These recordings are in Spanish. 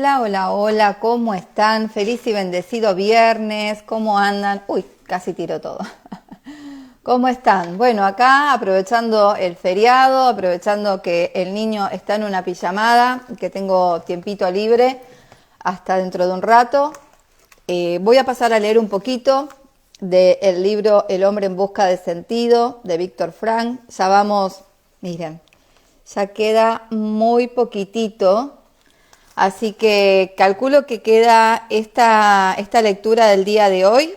Hola, hola, hola, ¿cómo están? Feliz y bendecido viernes, ¿cómo andan? Uy, casi tiro todo. ¿Cómo están? Bueno, acá aprovechando el feriado, aprovechando que el niño está en una pijamada, que tengo tiempito libre hasta dentro de un rato. Voy a pasar a leer un poquito del libro El hombre en busca de sentido, de Víctor Frank. Ya vamos, miren, ya queda muy poquitito. Así que calculo que queda esta lectura del día de hoy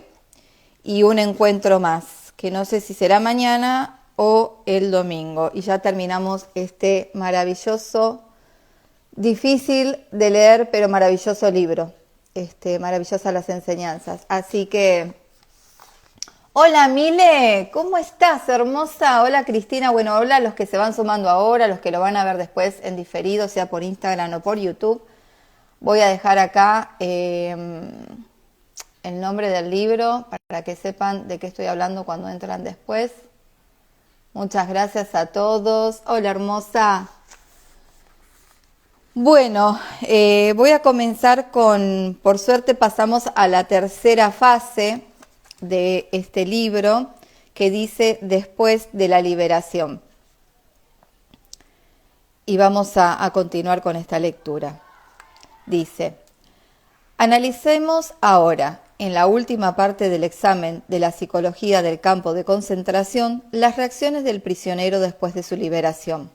y un encuentro más, que no sé si será mañana o el domingo. Y ya terminamos este maravilloso, difícil de leer, pero maravilloso libro. Maravillosas las enseñanzas. Así que, hola Mile, ¿cómo estás, hermosa? Hola Cristina, bueno, hola a los que se van sumando ahora, los que lo van a ver después en diferido, sea por Instagram o por YouTube. Voy a dejar acá el nombre del libro para que sepan de qué estoy hablando cuando entran después. Muchas gracias a todos. Hola, hermosa. Bueno, voy a comenzar por suerte pasamos a la tercera fase de este libro que dice Después de la liberación. Y vamos a continuar con esta lectura. Dice: analicemos ahora, en la última parte del examen de la psicología del campo de concentración, las reacciones del prisionero después de su liberación.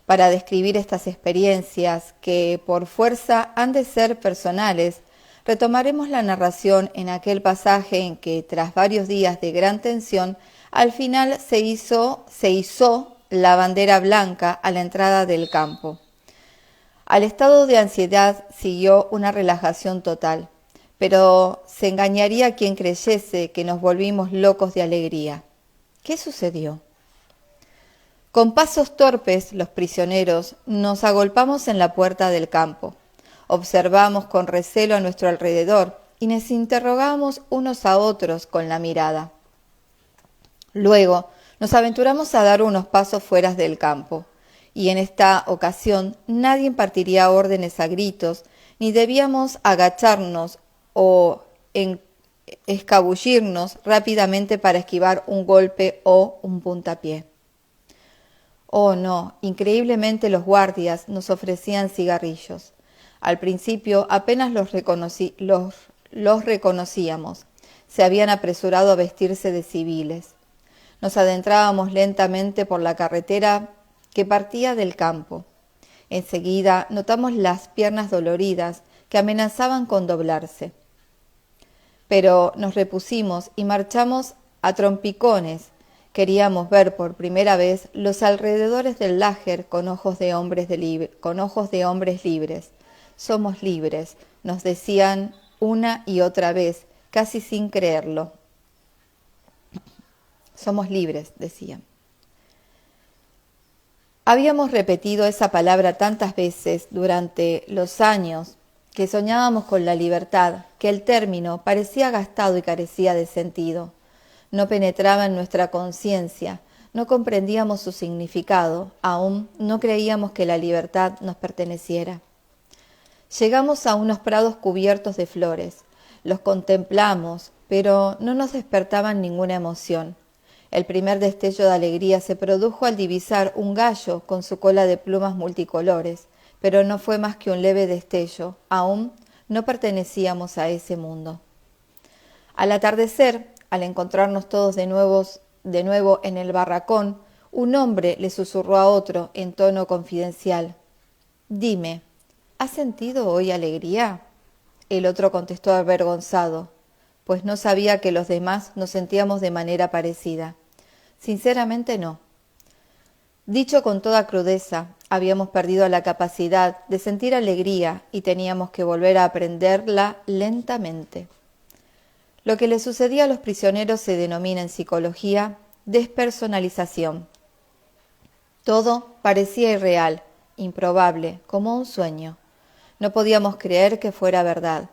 Para describir estas experiencias, que por fuerza han de ser personales, retomaremos la narración en aquel pasaje en que, tras varios días de gran tensión, al final se izó la bandera blanca a la entrada del campo. Al estado de ansiedad siguió una relajación total, pero se engañaría quien creyese que nos volvimos locos de alegría. ¿Qué sucedió? Con pasos torpes, los prisioneros nos agolpamos en la puerta del campo. Observamos con recelo a nuestro alrededor y nos interrogamos unos a otros con la mirada. Luego nos aventuramos a dar unos pasos fuera del campo. Y en esta ocasión nadie impartiría órdenes a gritos, ni debíamos agacharnos o escabullirnos rápidamente para esquivar un golpe o un puntapié. Oh no, increíblemente los guardias nos ofrecían cigarrillos. Al principio apenas los reconocíamos. Se habían apresurado a vestirse de civiles. Nos adentrábamos lentamente por la carretera que partía del campo. Enseguida notamos las piernas doloridas que amenazaban con doblarse. Pero nos repusimos y marchamos a trompicones. Queríamos ver por primera vez los alrededores del láger con ojos de hombres libres. Somos libres, nos decían una y otra vez, casi sin creerlo. Somos libres, decían. Habíamos repetido esa palabra tantas veces durante los años que soñábamos con la libertad, que el término parecía gastado y carecía de sentido. No penetraba en nuestra conciencia, no comprendíamos su significado, aún no creíamos que la libertad nos perteneciera. Llegamos a unos prados cubiertos de flores. Los contemplamos, pero no nos despertaban ninguna emoción. El primer destello de alegría se produjo al divisar un gallo con su cola de plumas multicolores, pero no fue más que un leve destello, aún no pertenecíamos a ese mundo. Al atardecer, al encontrarnos todos de nuevo en el barracón, un hombre le susurró a otro en tono confidencial: «Dime, ¿has sentido hoy alegría?». El otro contestó avergonzado, pues no sabía que los demás nos sentíamos de manera parecida. Sinceramente no. Dicho con toda crudeza, habíamos perdido la capacidad de sentir alegría y teníamos que volver a aprenderla lentamente. Lo que le sucedía a los prisioneros se denomina en psicología despersonalización. Todo parecía irreal, improbable, como un sueño. No podíamos creer que fuera verdad.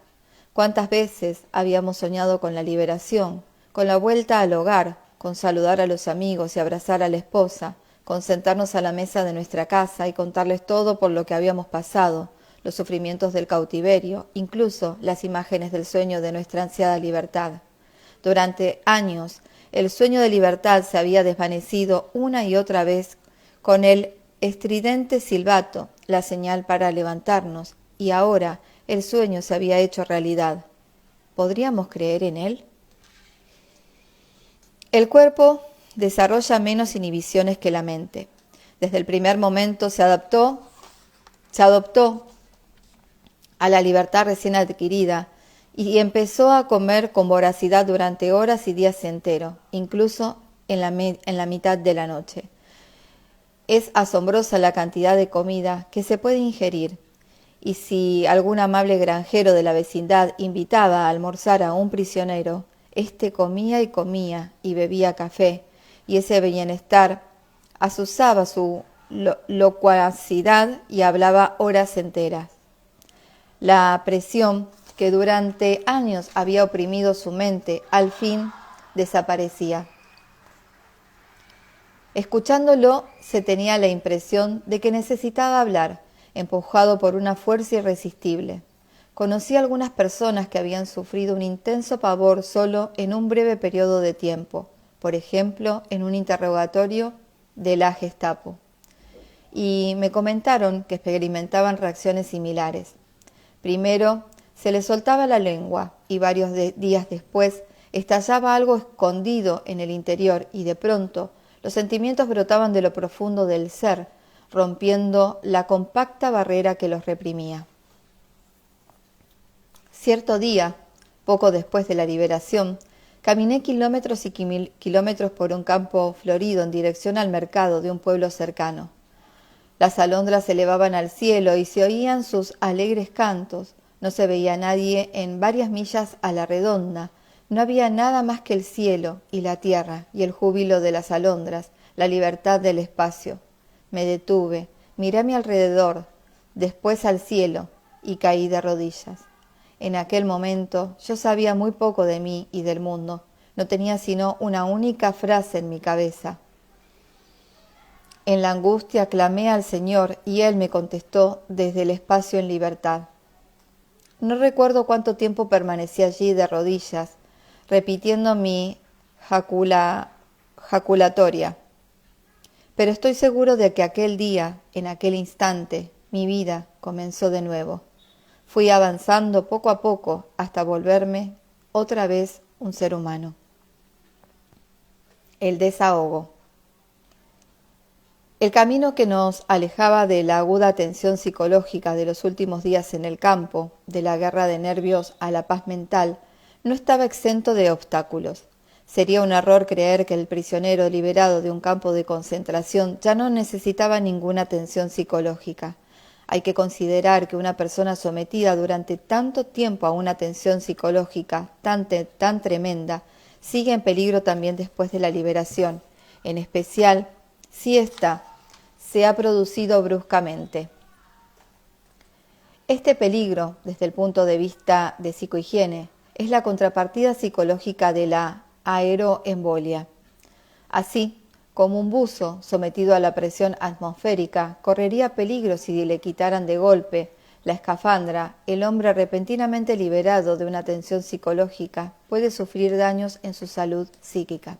¿Cuántas veces habíamos soñado con la liberación, con la vuelta al hogar, con saludar a los amigos y abrazar a la esposa, con sentarnos a la mesa de nuestra casa y contarles todo por lo que habíamos pasado, los sufrimientos del cautiverio, incluso las imágenes del sueño de nuestra ansiada libertad. Durante años, el sueño de libertad se había desvanecido una y otra vez con el estridente silbato, la señal para levantarnos, y ahora el sueño se había hecho realidad. ¿Podríamos creer en él? El cuerpo desarrolla menos inhibiciones que la mente. Desde el primer momento se adoptó a la libertad recién adquirida y empezó a comer con voracidad durante horas y días enteros, incluso en la mitad de la noche. Es asombrosa la cantidad de comida que se puede ingerir, y si algún amable granjero de la vecindad invitaba a almorzar a un prisionero, éste comía y bebía café, y ese bienestar azuzaba su locuacidad y hablaba horas enteras. La presión que durante años había oprimido su mente, al fin desaparecía. Escuchándolo, se tenía la impresión de que necesitaba hablar, empujado por una fuerza irresistible. Conocí a algunas personas que habían sufrido un intenso pavor solo en un breve periodo de tiempo, por ejemplo, en un interrogatorio de la Gestapo, y me comentaron que experimentaban reacciones similares. Primero, se les soltaba la lengua y varios días después estallaba algo escondido en el interior y de pronto los sentimientos brotaban de lo profundo del ser, rompiendo la compacta barrera que los reprimía. Cierto día, poco después de la liberación, caminé kilómetros y kilómetros por un campo florido en dirección al mercado de un pueblo cercano. Las alondras se elevaban al cielo y se oían sus alegres cantos. No se veía nadie en varias millas a la redonda. No había nada más que el cielo y la tierra y el júbilo de las alondras, la libertad del espacio. Me detuve, miré a mi alrededor, después al cielo y caí de rodillas. En aquel momento yo sabía muy poco de mí y del mundo. No tenía sino una única frase en mi cabeza. En la angustia clamé al Señor y Él me contestó desde el espacio en libertad. No recuerdo cuánto tiempo permanecí allí de rodillas, repitiendo mi jaculatoria. Pero estoy seguro de que aquel día, en aquel instante, mi vida comenzó de nuevo. Fui avanzando poco a poco hasta volverme otra vez un ser humano. El desahogo. El camino que nos alejaba de la aguda tensión psicológica de los últimos días en el campo, de la guerra de nervios a la paz mental, no estaba exento de obstáculos. Sería un error creer que el prisionero liberado de un campo de concentración ya no necesitaba ninguna atención psicológica. Hay que considerar que una persona sometida durante tanto tiempo a una tensión psicológica tan tremenda sigue en peligro también después de la liberación, en especial si ésta se ha producido bruscamente. Este peligro, desde el punto de vista de psicohigiene, es la contrapartida psicológica de la aeroembolia. Así, como un buzo sometido a la presión atmosférica correría peligro si le quitaran de golpe la escafandra, el hombre repentinamente liberado de una tensión psicológica puede sufrir daños en su salud psíquica.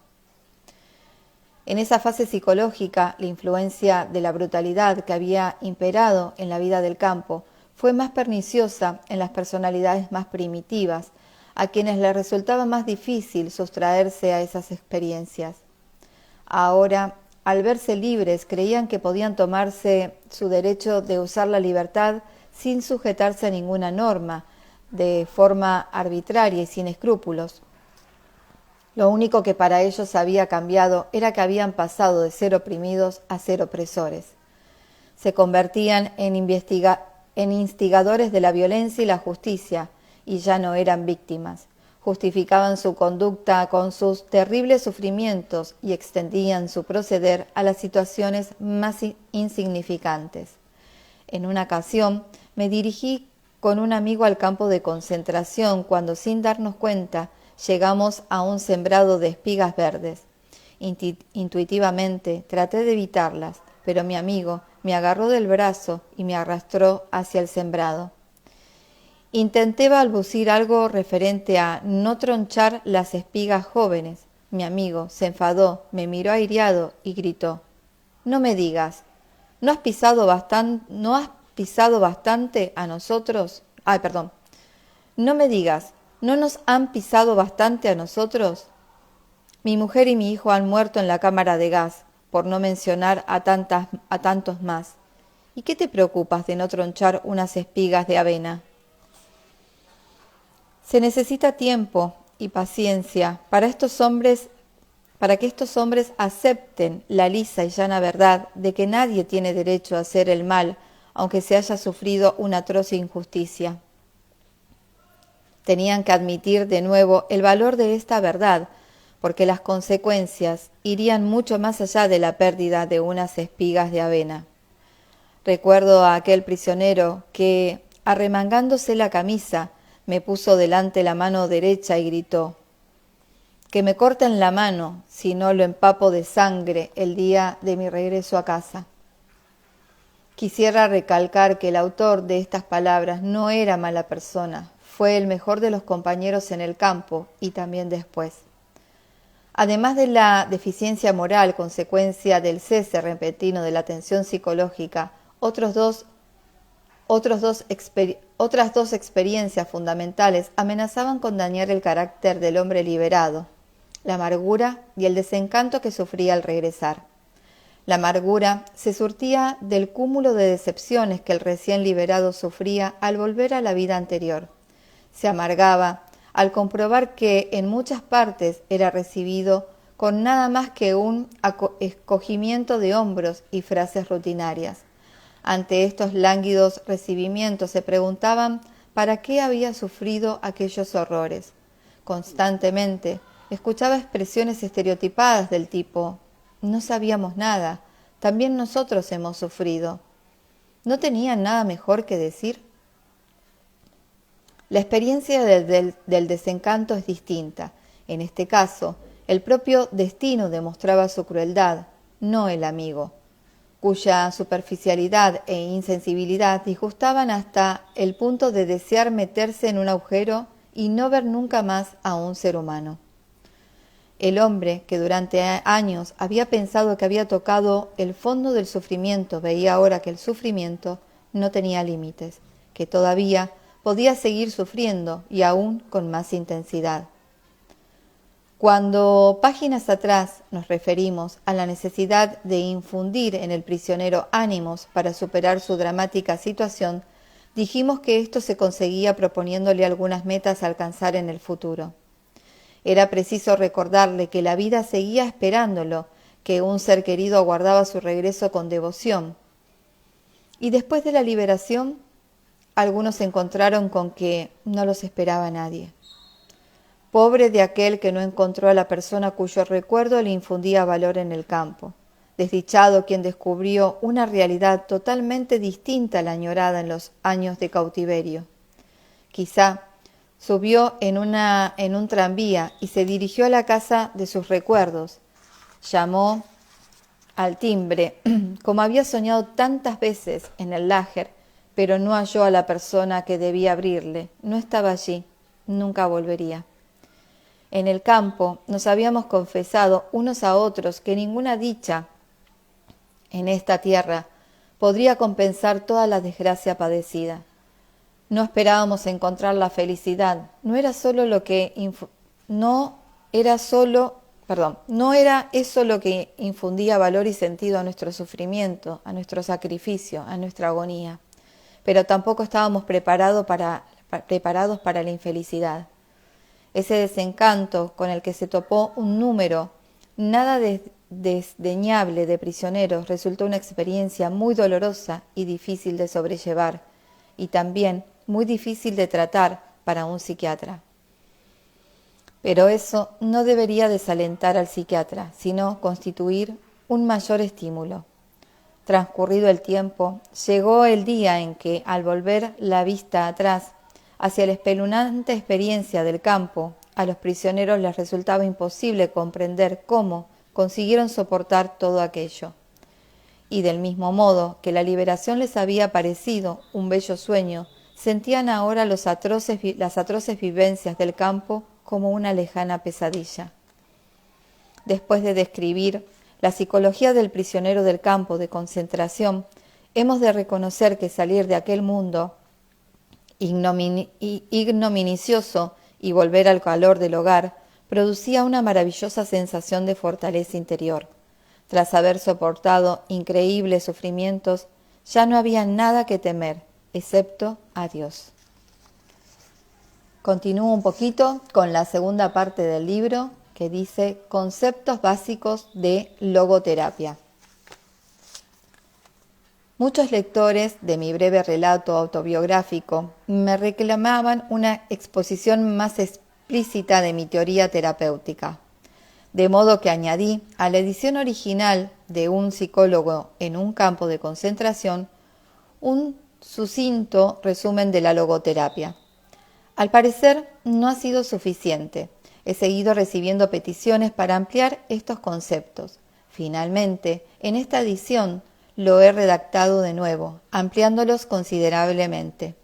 En esa fase psicológica, la influencia de la brutalidad que había imperado en la vida del campo fue más perniciosa en las personalidades más primitivas, a quienes les resultaba más difícil sustraerse a esas experiencias. Ahora, al verse libres, creían que podían tomarse su derecho de usar la libertad sin sujetarse a ninguna norma, de forma arbitraria y sin escrúpulos. Lo único que para ellos había cambiado era que habían pasado de ser oprimidos a ser opresores. Se convertían en instigadores de la violencia y la justicia, y ya no eran víctimas. Justificaban su conducta con sus terribles sufrimientos y extendían su proceder a las situaciones más insignificantes. En una ocasión me dirigí con un amigo al campo de concentración cuando, sin darnos cuenta, llegamos a un sembrado de espigas verdes. Intuitivamente traté de evitarlas, pero mi amigo me agarró del brazo y me arrastró hacia el sembrado. Intenté balbucir algo referente a no tronchar las espigas jóvenes. Mi amigo se enfadó, me miró airado y gritó: «No me digas, ¿no has pisado bastante a nosotros? Ay, perdón. No me digas, ¿no nos han pisado bastante a nosotros? Mi mujer y mi hijo han muerto en la cámara de gas, por no mencionar a tantos más. ¿Y qué te preocupas de no tronchar unas espigas de avena?» Se necesita tiempo y paciencia para que estos hombres acepten la lisa y llana verdad de que nadie tiene derecho a hacer el mal, aunque se haya sufrido una atroz injusticia. Tenían que admitir de nuevo el valor de esta verdad, porque las consecuencias irían mucho más allá de la pérdida de unas espigas de avena. Recuerdo a aquel prisionero que, arremangándose la camisa, me puso delante la mano derecha y gritó: «Que me corten la mano, si no lo empapo de sangre el día de mi regreso a casa». Quisiera recalcar que el autor de estas palabras no era mala persona, fue el mejor de los compañeros en el campo y también después. Además de la deficiencia moral, consecuencia del cese repentino de la atención psicológica, otras dos experiencias fundamentales amenazaban con dañar el carácter del hombre liberado: la amargura y el desencanto que sufría al regresar. La amargura se surtía del cúmulo de decepciones que el recién liberado sufría al volver a la vida anterior. Se amargaba al comprobar que en muchas partes era recibido con nada más que un escogimiento de hombros y frases rutinarias. Ante estos lánguidos recibimientos se preguntaban para qué había sufrido aquellos horrores. Constantemente escuchaba expresiones estereotipadas del tipo: «No sabíamos nada, también nosotros hemos sufrido». ¿No tenían nada mejor que decir? La experiencia del desencanto es distinta. En este caso, el propio destino demostraba su crueldad, no el amigo, cuya superficialidad e insensibilidad disgustaban hasta el punto de desear meterse en un agujero y no ver nunca más a un ser humano. El hombre, que durante años había pensado que había tocado el fondo del sufrimiento, veía ahora que el sufrimiento no tenía límites, que todavía podía seguir sufriendo y aún con más intensidad. Cuando páginas atrás nos referimos a la necesidad de infundir en el prisionero ánimos para superar su dramática situación, dijimos que esto se conseguía proponiéndole algunas metas a alcanzar en el futuro. Era preciso recordarle que la vida seguía esperándolo, que un ser querido aguardaba su regreso con devoción. Y después de la liberación, algunos se encontraron con que no los esperaba nadie. Pobre de aquel que no encontró a la persona cuyo recuerdo le infundía valor en el campo. Desdichado quien descubrió una realidad totalmente distinta a la añorada en los años de cautiverio. Quizá subió en un tranvía y se dirigió a la casa de sus recuerdos. Llamó al timbre, como había soñado tantas veces en el Láger, pero no halló a la persona que debía abrirle. No estaba allí, nunca volvería. En el campo nos habíamos confesado unos a otros que ninguna dicha en esta tierra podría compensar toda la desgracia padecida. No esperábamos encontrar la felicidad, no era eso lo que infundía valor y sentido a nuestro sufrimiento, a nuestro sacrificio, a nuestra agonía, pero tampoco estábamos preparados para la infelicidad. Ese desencanto con el que se topó un número nada desdeñable de prisioneros resultó una experiencia muy dolorosa y difícil de sobrellevar, y también muy difícil de tratar para un psiquiatra. Pero eso no debería desalentar al psiquiatra, sino constituir un mayor estímulo. Transcurrido el tiempo, llegó el día en que, al volver la vista atrás, hacia la espeluznante experiencia del campo, a los prisioneros les resultaba imposible comprender cómo consiguieron soportar todo aquello. y del mismo modo que la liberación les había parecido un bello sueño, sentían ahora las atroces vivencias del campo como una lejana pesadilla. Después de describir la psicología del prisionero del campo de concentración, hemos de reconocer que salir de aquel mundo ignominicioso y volver al calor del hogar producía una maravillosa sensación de fortaleza interior. Tras haber soportado increíbles sufrimientos, ya no había nada que temer, excepto a Dios. Continúo un poquito con la segunda parte del libro, que dice Conceptos básicos de logoterapia. Muchos lectores de mi breve relato autobiográfico me reclamaban una exposición más explícita de mi teoría terapéutica, de modo que añadí a la edición original de un psicólogo en un campo de concentración un sucinto resumen de la logoterapia. Al parecer no ha sido suficiente. He seguido recibiendo peticiones para ampliar estos conceptos. Finalmente, en esta edición lo he redactado de nuevo, ampliándolos considerablemente.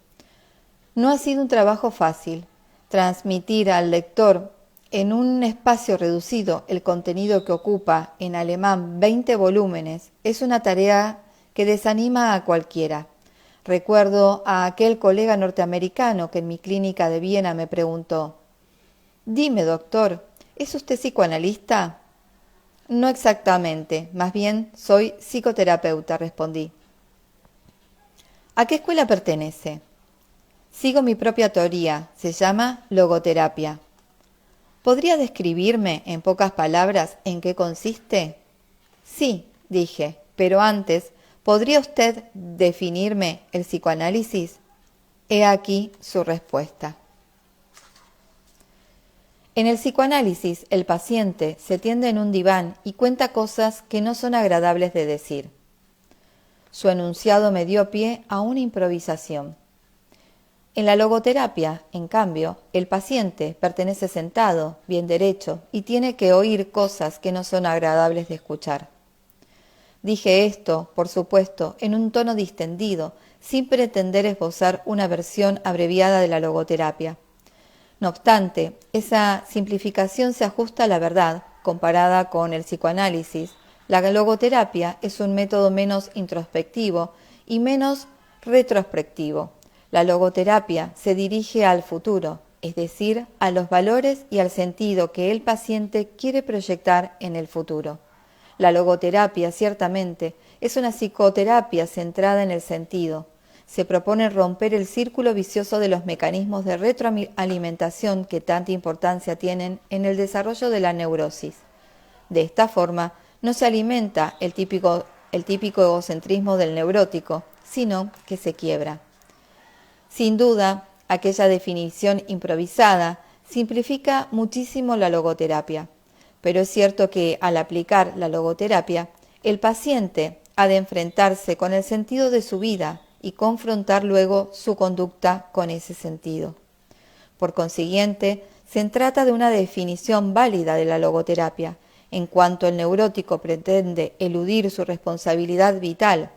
No ha sido un trabajo fácil. Transmitir al lector en un espacio reducido el contenido que ocupa en alemán 20 volúmenes es una tarea que desanima a cualquiera. Recuerdo a aquel colega norteamericano que en mi clínica de Viena me preguntó: «Dime, doctor, ¿es usted psicoanalista?» «No exactamente, más bien soy psicoterapeuta», respondí. «¿A qué escuela pertenece?» «Sigo mi propia teoría, se llama logoterapia». «¿Podría describirme en pocas palabras en qué consiste?» «Sí», dije, «pero antes, ¿podría usted definirme el psicoanálisis?» He aquí su respuesta. En el psicoanálisis, el paciente se tiende en un diván y cuenta cosas que no son agradables de decir. Su enunciado me dio pie a una improvisación. En la logoterapia, en cambio, el paciente permanece sentado, bien derecho, y tiene que oír cosas que no son agradables de escuchar. Dije esto, por supuesto, en un tono distendido, sin pretender esbozar una versión abreviada de la logoterapia. No obstante, esa simplificación se ajusta a la verdad. Comparada con el psicoanálisis, la logoterapia es un método menos introspectivo y menos retrospectivo. La logoterapia se dirige al futuro, es decir, a los valores y al sentido que el paciente quiere proyectar en el futuro. La logoterapia, ciertamente, es una psicoterapia centrada en el sentido. Se propone romper el círculo vicioso de los mecanismos de retroalimentación que tanta importancia tienen en el desarrollo de la neurosis. De esta forma, no se alimenta el típico egocentrismo del neurótico, sino que se quiebra. Sin duda, aquella definición improvisada simplifica muchísimo la logoterapia, pero es cierto que al aplicar la logoterapia, el paciente ha de enfrentarse con el sentido de su vida y confrontar luego su conducta con ese sentido. Por consiguiente, se trata de una definición válida de la logoterapia, en cuanto el neurótico pretende eludir su responsabilidad vital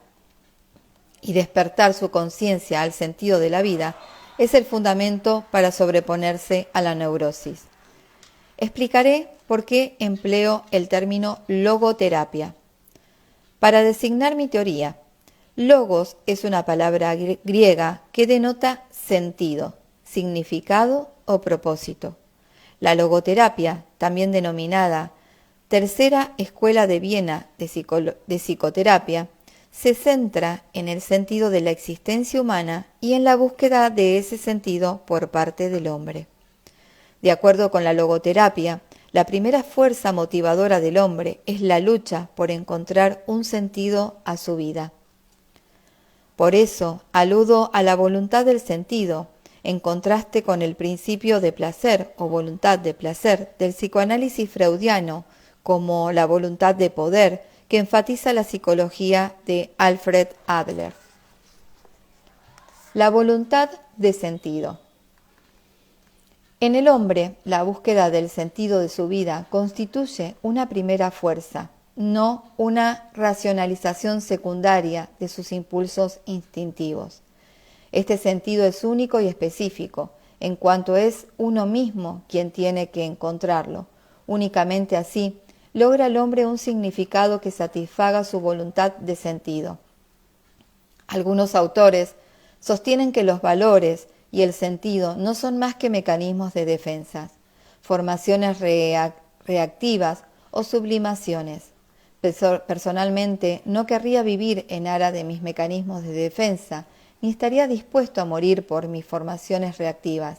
y despertar su conciencia al sentido de la vida, es el fundamento para sobreponerse a la neurosis. Explicaré por qué empleo el término logoterapia. Para designar mi teoría, logos es una palabra griega que denota sentido, significado o propósito. La logoterapia, también denominada Tercera Escuela de Viena de Psicoterapia, se centra en el sentido de la existencia humana y en la búsqueda de ese sentido por parte del hombre. De acuerdo con la logoterapia, la primera fuerza motivadora del hombre es la lucha por encontrar un sentido a su vida. Por eso aludo a la voluntad del sentido, en contraste con el principio de placer o voluntad de placer del psicoanálisis freudiano, como la voluntad de poder que enfatiza la psicología de Alfred Adler. La voluntad de sentido. En el hombre, la búsqueda del sentido de su vida constituye una primera fuerza, no una racionalización secundaria de sus impulsos instintivos. Este sentido es único y específico, en cuanto es uno mismo quien tiene que encontrarlo. Únicamente así logra el hombre un significado que satisfaga su voluntad de sentido. Algunos autores sostienen que los valores y el sentido no son más que mecanismos de defensa, formaciones reactivas o sublimaciones. Personalmente no querría vivir en aras de mis mecanismos de defensa, ni estaría dispuesto a morir por mis formaciones reactivas.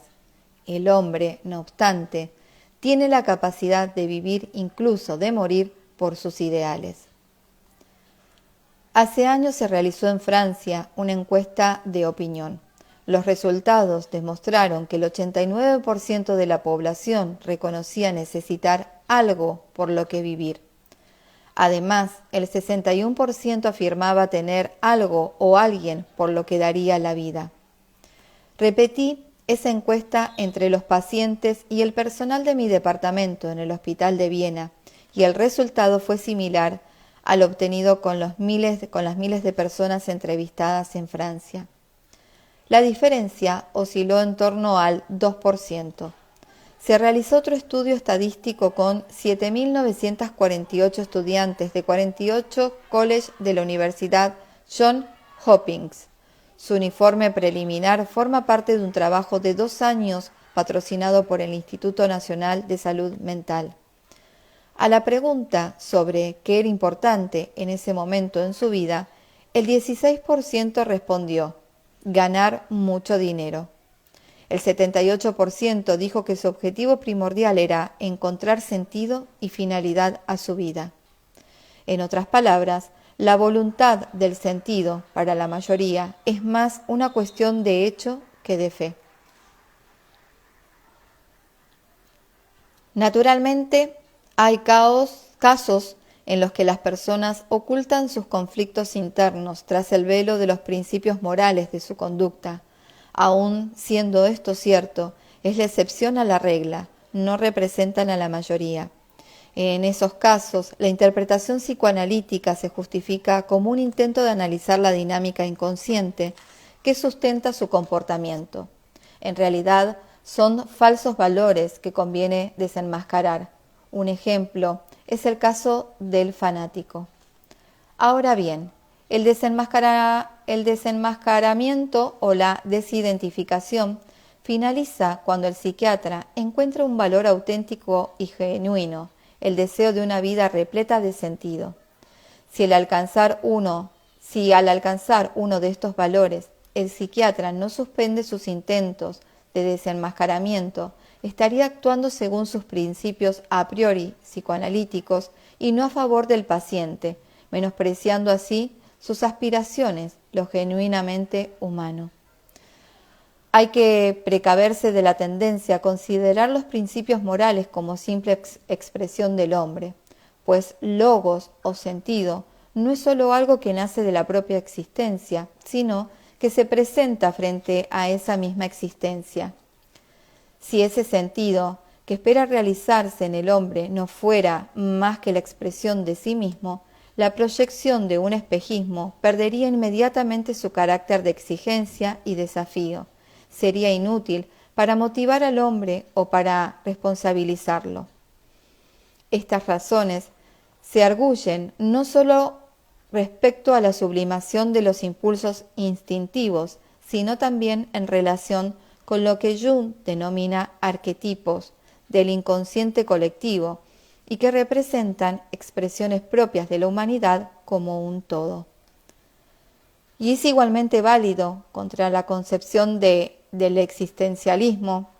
El hombre, no obstante, tiene la capacidad de vivir, incluso de morir, por sus ideales. Hace años se realizó en Francia una encuesta de opinión. Los resultados demostraron que el 89% de la población reconocía necesitar algo por lo que vivir. Además, el 61% afirmaba tener algo o alguien por lo que daría la vida. Repetí esa encuesta entre los pacientes y el personal de mi departamento en el Hospital de Viena, y el resultado fue similar al obtenido con las miles de personas entrevistadas en Francia. La diferencia osciló en torno al 2%. Se realizó otro estudio estadístico con 7.948 estudiantes de 48 colleges de la Universidad Johns Hopkins. Su informe preliminar forma parte de un trabajo de 2 años patrocinado por el Instituto Nacional de Salud Mental. A la pregunta sobre qué era importante en ese momento en su vida, el 16% respondió: ganar mucho dinero. El 78% dijo que su objetivo primordial era encontrar sentido y finalidad a su vida. En otras palabras, la voluntad del sentido para la mayoría es más una cuestión de hecho que de fe. Naturalmente, hay casos en los que las personas ocultan sus conflictos internos tras el velo de los principios morales de su conducta. Aun siendo esto cierto, es la excepción a la regla, no representan a la mayoría. En esos casos, la interpretación psicoanalítica se justifica como un intento de analizar la dinámica inconsciente que sustenta su comportamiento. En realidad, son falsos valores que conviene desenmascarar. Un ejemplo es el caso del fanático. Ahora bien, el desenmascaramiento o la desidentificación finaliza cuando el psiquiatra encuentra un valor auténtico y genuino, el deseo de una vida repleta de sentido. Si al alcanzar uno de estos valores, el psiquiatra no suspende sus intentos de desenmascaramiento, estaría actuando según sus principios a priori psicoanalíticos y no a favor del paciente, menospreciando así sus aspiraciones, lo genuinamente humano. Hay que precaverse de la tendencia a considerar los principios morales como simple expresión del hombre, pues logos o sentido no es solo algo que nace de la propia existencia, sino que se presenta frente a esa misma existencia. Si ese sentido que espera realizarse en el hombre no fuera más que la expresión de sí mismo, la proyección de un espejismo perdería inmediatamente su carácter de exigencia y desafío. Sería inútil para motivar al hombre o para responsabilizarlo. Estas razones se arguyen no solo respecto a la sublimación de los impulsos instintivos, sino también en relación con lo que Jung denomina arquetipos del inconsciente colectivo y que representan expresiones propias de la humanidad como un todo. Y es igualmente válido contra la concepción del existencialismo,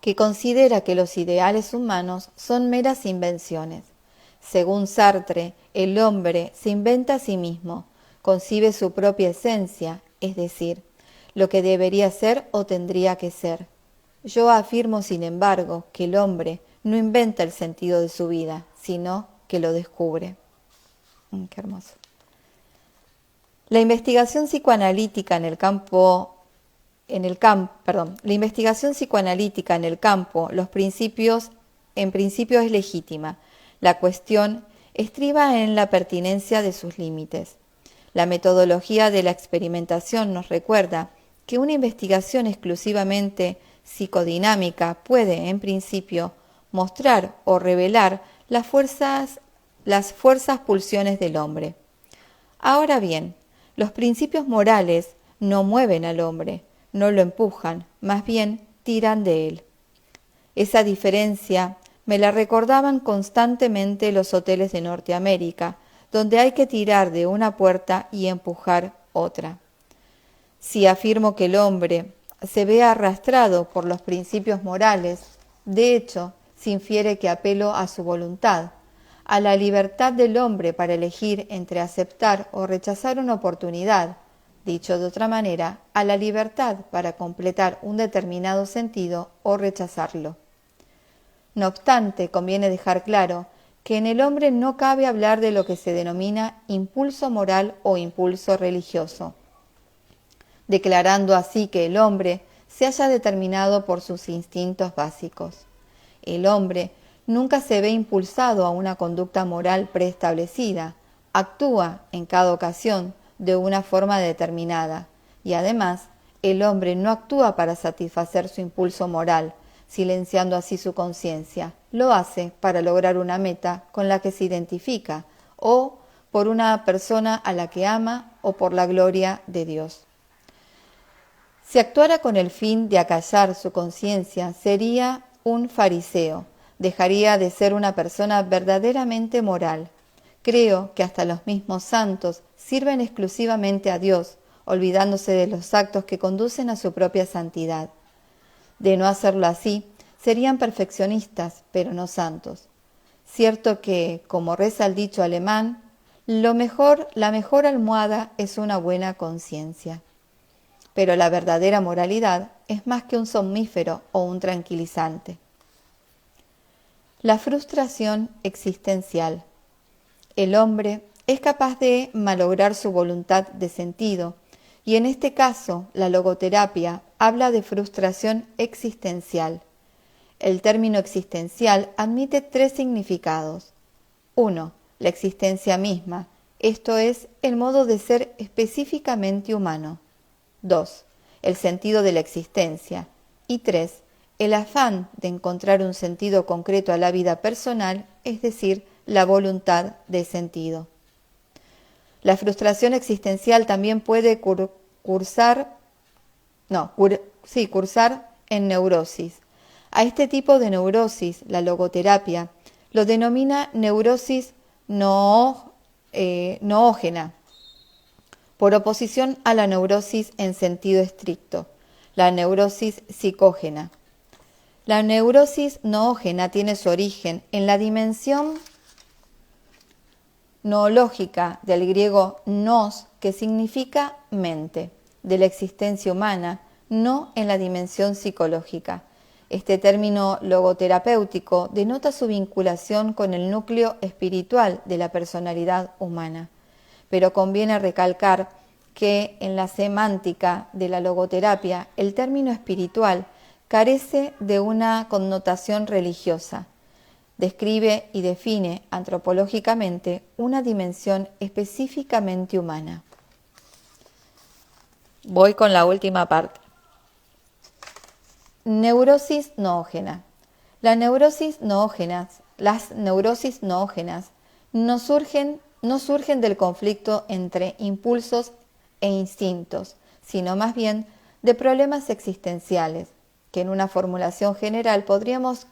que considera que los ideales humanos son meras invenciones. Según Sartre, el hombre se inventa a sí mismo, concibe su propia esencia, es decir, lo que debería ser o tendría que ser. Yo afirmo, sin embargo, que el hombre no inventa el sentido de su vida, sino que lo descubre. Qué hermoso. La investigación psicoanalítica en el campo, en principio es legítima. La cuestión estriba en la pertinencia de sus límites. La metodología de la experimentación nos recuerda que una investigación exclusivamente psicodinámica puede, en principio, mostrar o revelar las fuerzas pulsiones del hombre. Ahora bien, los principios morales no mueven al hombre, no lo empujan, más bien tiran de él. Esa diferencia me la recordaban constantemente los hoteles de Norteamérica, donde hay que tirar de una puerta y empujar otra. Si afirmo que el hombre se ve arrastrado por los principios morales, de hecho, se infiere que apelo a su voluntad, a la libertad del hombre para elegir entre aceptar o rechazar una oportunidad, dicho de otra manera, a la libertad para completar un determinado sentido o rechazarlo. No obstante, conviene dejar claro que en el hombre no cabe hablar de lo que se denomina impulso moral o impulso religioso, declarando así que el hombre se halla determinado por sus instintos básicos. El hombre nunca se ve impulsado a una conducta moral preestablecida, actúa en cada ocasión de una forma determinada, y además el hombre no actúa para satisfacer su impulso moral, silenciando así su conciencia, lo hace para lograr una meta con la que se identifica, o por una persona a la que ama, o por la gloria de Dios. Si actuara con el fin de acallar su conciencia, sería un fariseo, dejaría de ser una persona verdaderamente moral. Creo que hasta los mismos santos sirven exclusivamente a Dios, olvidándose de los actos que conducen a su propia santidad. De no hacerlo así, serían perfeccionistas, pero no santos. Cierto que, como reza el dicho alemán, la mejor almohada es una buena conciencia. Pero la verdadera moralidad es más que un somnífero o un tranquilizante. La frustración existencial. El hombre es capaz de malograr su voluntad de sentido, y en este caso la logoterapia habla de frustración existencial. El término existencial admite tres significados. 1. La existencia misma, esto es, el modo de ser específicamente humano. 2. El sentido de la existencia. Y 3. El afán de encontrar un sentido concreto a la vida personal, es decir, la voluntad de sentido. La frustración existencial también puede cursar en neurosis. A este tipo de neurosis, la logoterapia lo denomina neurosis noógena, por oposición a la neurosis en sentido estricto, la neurosis psicógena. La neurosis noógena tiene su origen en la dimensión noológica del griego nous, que significa mente, de la existencia humana, no en la dimensión psicológica. Este término logoterapéutico denota su vinculación con el núcleo espiritual de la personalidad humana. Pero conviene recalcar que en la semántica de la logoterapia el término espiritual carece de una connotación religiosa. Describe y define antropológicamente una dimensión específicamente humana. Voy con la última parte. Neurosis noógena. Las neurosis noógenas no surgen del conflicto entre impulsos e instintos, sino más bien de problemas existenciales, que en una formulación general podríamos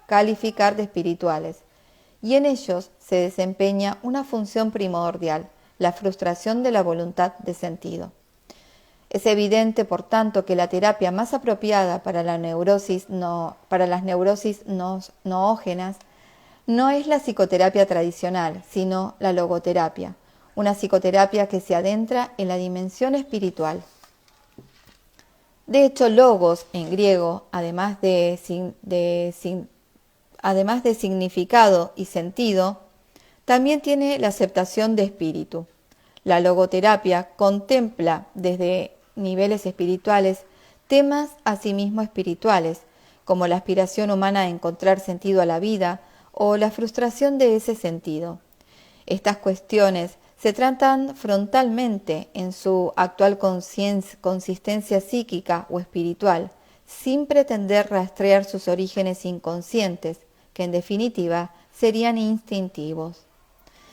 calificar de espirituales, y en ellos se desempeña una función primordial, la frustración de la voluntad de sentido. Es evidente, por tanto, que la terapia más apropiada para las neurosis noógenas no es la psicoterapia tradicional, sino la logoterapia, una psicoterapia que se adentra en la dimensión espiritual. De hecho, logos en griego, además de significado y sentido, también tiene la aceptación de espíritu. La logoterapia contempla desde niveles espirituales temas asimismo espirituales, como la aspiración humana a encontrar sentido a la vida o la frustración de ese sentido. Estas cuestiones se tratan frontalmente en su actual consistencia psíquica o espiritual, sin pretender rastrear sus orígenes inconscientes, que en definitiva serían instintivos.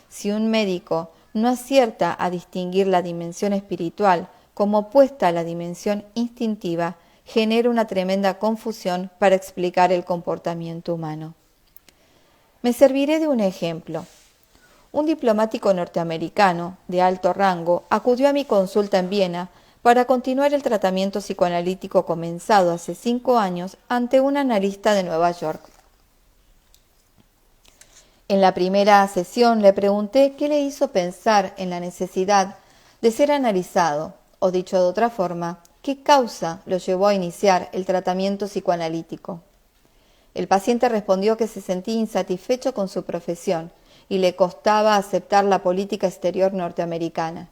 Si un médico no acierta a distinguir la dimensión espiritual como opuesta a la dimensión instintiva, genera una tremenda confusión para explicar el comportamiento humano. Me serviré de un ejemplo. Un diplomático norteamericano de alto rango acudió a mi consulta en Viena para continuar el tratamiento psicoanalítico comenzado hace 5 años ante un analista de Nueva York. En la primera sesión le pregunté qué le hizo pensar en la necesidad de ser analizado, o dicho de otra forma, qué causa lo llevó a iniciar el tratamiento psicoanalítico. El paciente respondió que se sentía insatisfecho con su profesión y le costaba aceptar la política exterior norteamericana.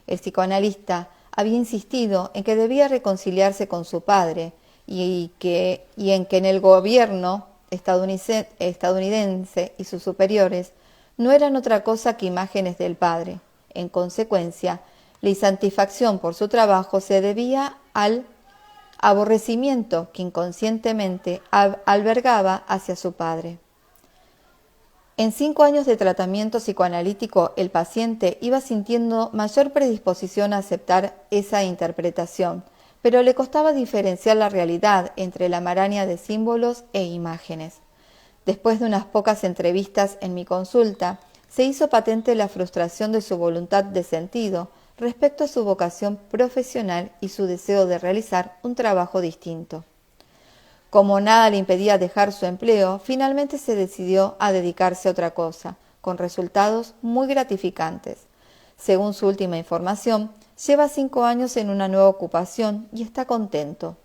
El psicoanalista había insistido en que debía reconciliarse con su padre y en que en el gobierno estadounidense y sus superiores no eran otra cosa que imágenes del padre. En consecuencia, la insatisfacción por su trabajo se debía al aborrecimiento que inconscientemente albergaba hacia su padre. En 5 años de tratamiento psicoanalítico, el paciente iba sintiendo mayor predisposición a aceptar esa interpretación, pero le costaba diferenciar la realidad entre la maraña de símbolos e imágenes. Después de unas pocas entrevistas en mi consulta, se hizo patente la frustración de su voluntad de sentido respecto a su vocación profesional y su deseo de realizar un trabajo distinto. Como nada le impedía dejar su empleo, finalmente se decidió a dedicarse a otra cosa, con resultados muy gratificantes. Según su última información, lleva 5 años en una nueva ocupación y está contento.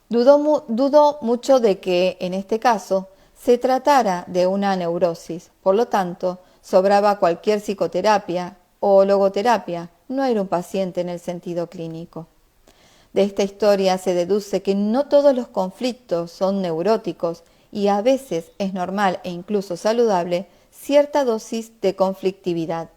Dudo mucho de que, en este caso, se tratara de una neurosis. Por lo tanto, sobraba cualquier psicoterapia o logoterapia. No era un paciente en el sentido clínico. De esta historia se deduce que no todos los conflictos son neuróticos y a veces es normal e incluso saludable cierta dosis de conflictividad.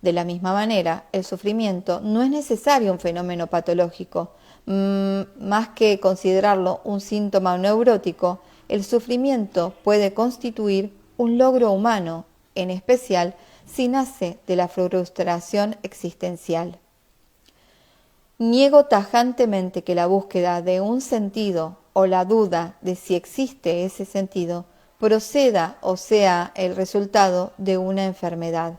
De la misma manera, el sufrimiento no es necesario un fenómeno patológico. Más que considerarlo un síntoma neurótico, el sufrimiento puede constituir un logro humano, en especial si nace de la frustración existencial. Niego tajantemente que la búsqueda de un sentido o la duda de si existe ese sentido proceda o sea el resultado de una enfermedad.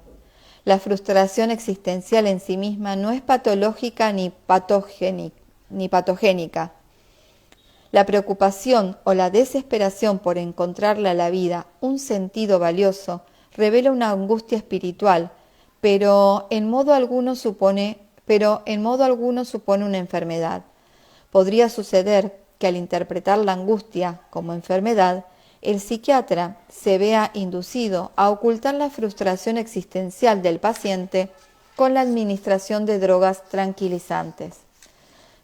La frustración existencial en sí misma no es patológica ni patogénica. La preocupación o la desesperación por encontrarle a la vida un sentido valioso revela una angustia espiritual, pero en modo alguno supone una enfermedad. Podría suceder que al interpretar la angustia como enfermedad, el psiquiatra se vea inducido a ocultar la frustración existencial del paciente con la administración de drogas tranquilizantes.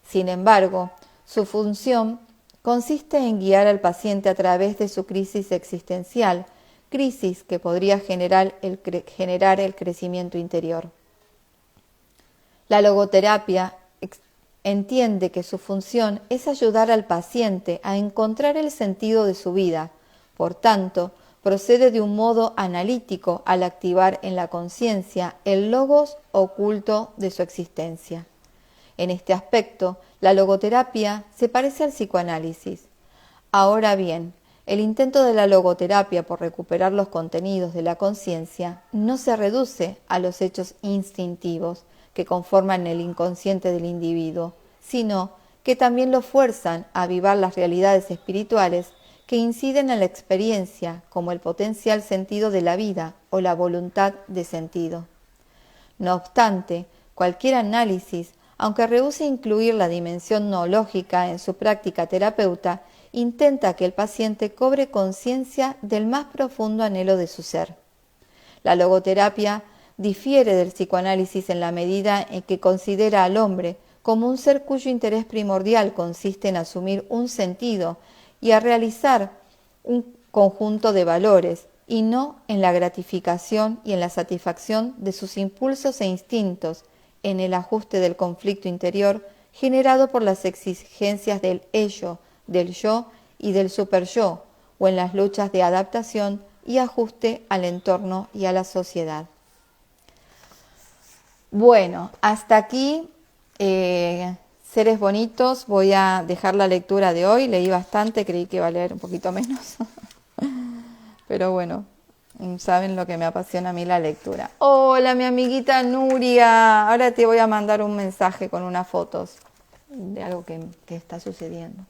Sin embargo, su función consiste en guiar al paciente a través de su crisis existencial, crisis que podría generar el crecimiento interior. La logoterapia entiende que su función es ayudar al paciente a encontrar el sentido de su vida. Por tanto, procede de un modo analítico al activar en la conciencia el logos oculto de su existencia. En este aspecto, la logoterapia se parece al psicoanálisis. Ahora bien, el intento de la logoterapia por recuperar los contenidos de la conciencia no se reduce a los hechos instintivos que conforman el inconsciente del individuo, sino que también lo fuerzan a avivar las realidades espirituales que inciden en la experiencia, como el potencial sentido de la vida o la voluntad de sentido. No obstante, cualquier análisis, aunque rehúse incluir la dimensión noológica en su práctica terapeuta, intenta que el paciente cobre conciencia del más profundo anhelo de su ser. La logoterapia difiere del psicoanálisis en la medida en que considera al hombre como un ser cuyo interés primordial consiste en asumir un sentido y a realizar un conjunto de valores, y no en la gratificación y en la satisfacción de sus impulsos e instintos, en el ajuste del conflicto interior generado por las exigencias del ello, del yo y del superyo, o en las luchas de adaptación y ajuste al entorno y a la sociedad. Bueno, hasta aquí, seres bonitos, voy a dejar la lectura de hoy. Leí bastante, creí que iba a leer un poquito menos. Pero bueno, saben lo que me apasiona a mí la lectura. Hola, mi amiguita Nuria. Ahora te voy a mandar un mensaje con unas fotos de algo que está sucediendo.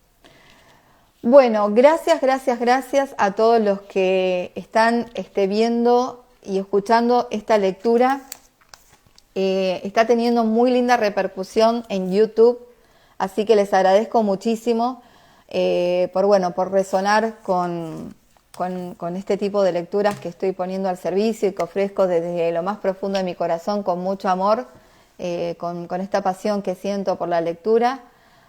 Bueno, gracias a todos los que están viendo y escuchando esta lectura. Está teniendo muy linda repercusión en YouTube, así que les agradezco muchísimo por resonar con este tipo de lecturas que estoy poniendo al servicio y que ofrezco desde lo más profundo de mi corazón con mucho amor, con esta pasión que siento por la lectura.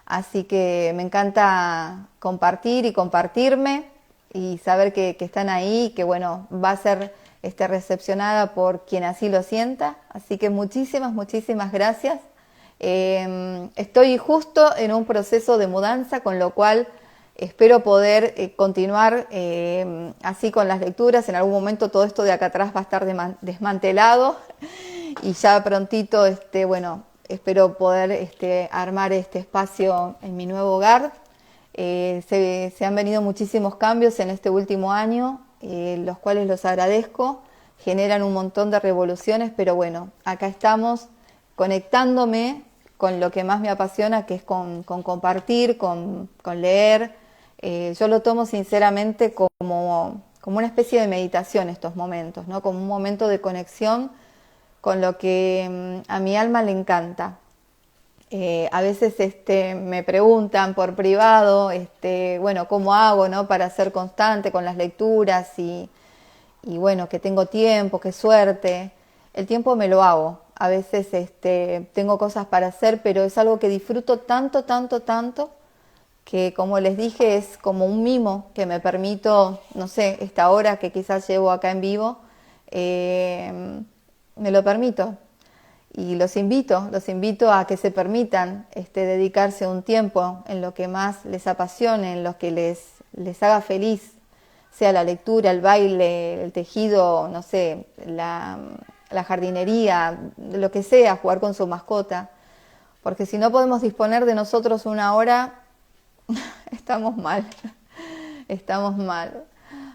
Así que me encanta compartir y compartirme y saber que están ahí y que bueno, va a ser recepcionada por quien así lo sienta. Así que muchísimas gracias. Estoy justo en un proceso de mudanza, con lo cual espero poder continuar así con las lecturas. En algún momento todo esto de acá atrás va a estar desmantelado y ya prontito, espero poder armar este espacio en mi nuevo hogar. Se han venido muchísimos cambios en este último año, los cuales los agradezco. Generan un montón de revoluciones, pero bueno, acá estamos conectándome con lo que más me apasiona, que es con compartir, con leer. Yo lo tomo sinceramente como una especie de meditación estos momentos, ¿no? Como un momento de conexión con lo que a mi alma le encanta. A veces me preguntan por privado, ¿cómo hago, no, para ser constante con las lecturas? Y bueno, que tengo tiempo, qué suerte. El tiempo me lo hago. A veces tengo cosas para hacer, pero es algo que disfruto tanto, que como les dije, es como un mimo que me permito, no sé, esta hora que quizás llevo acá en vivo, me lo permito. Y los invito a que se permitan dedicarse un tiempo en lo que más les apasione, en lo que les haga feliz, sea la lectura, el baile, el tejido, no sé, la jardinería, lo que sea, jugar con su mascota. Porque si no podemos disponer de nosotros una hora, estamos mal.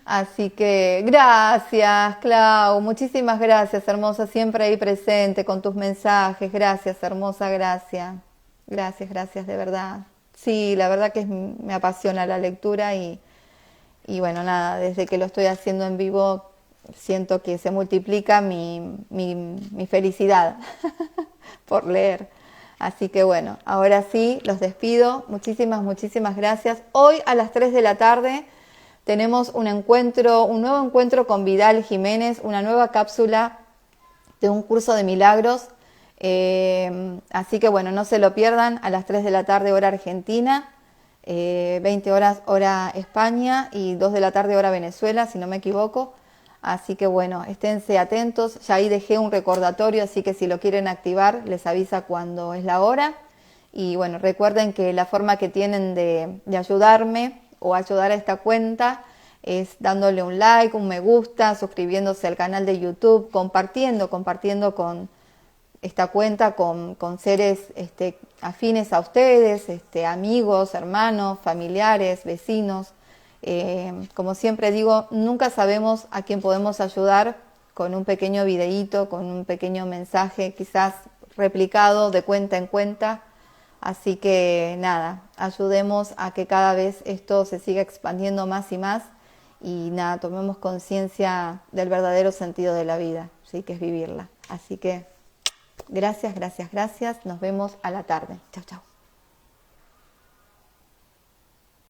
Así que gracias, Clau, muchísimas gracias, hermosa, siempre ahí presente con tus mensajes. Gracias, hermosa, gracias, de verdad. Sí, la verdad que me apasiona la lectura y bueno, nada, desde que lo estoy haciendo en vivo siento que se multiplica mi felicidad por leer. Así que bueno, ahora sí, los despido. Muchísimas gracias. Hoy a las 3 de la tarde tenemos un nuevo encuentro con Vidal Jiménez, una nueva cápsula de un curso de milagros. Así que bueno, no se lo pierdan, a las 3 de la tarde hora Argentina, 20 horas hora España y 2 de la tarde hora Venezuela, si no me equivoco. Así que bueno, esténse atentos. Ya ahí dejé un recordatorio, así que si lo quieren activar, les avisa cuando es la hora. Y bueno, recuerden que la forma que tienen de ayudarme o ayudar a esta cuenta es dándole un like, un me gusta, suscribiéndose al canal de YouTube, compartiendo con esta cuenta con seres afines a ustedes, amigos, hermanos, familiares, vecinos. Como siempre digo, nunca sabemos a quién podemos ayudar con un pequeño videíto, con un pequeño mensaje, quizás replicado de cuenta en cuenta. Así que nada, ayudemos a que cada vez esto se siga expandiendo más y más y nada, tomemos conciencia del verdadero sentido de la vida, ¿sí? Que es vivirla. Así que gracias. Nos vemos a la tarde. Chau.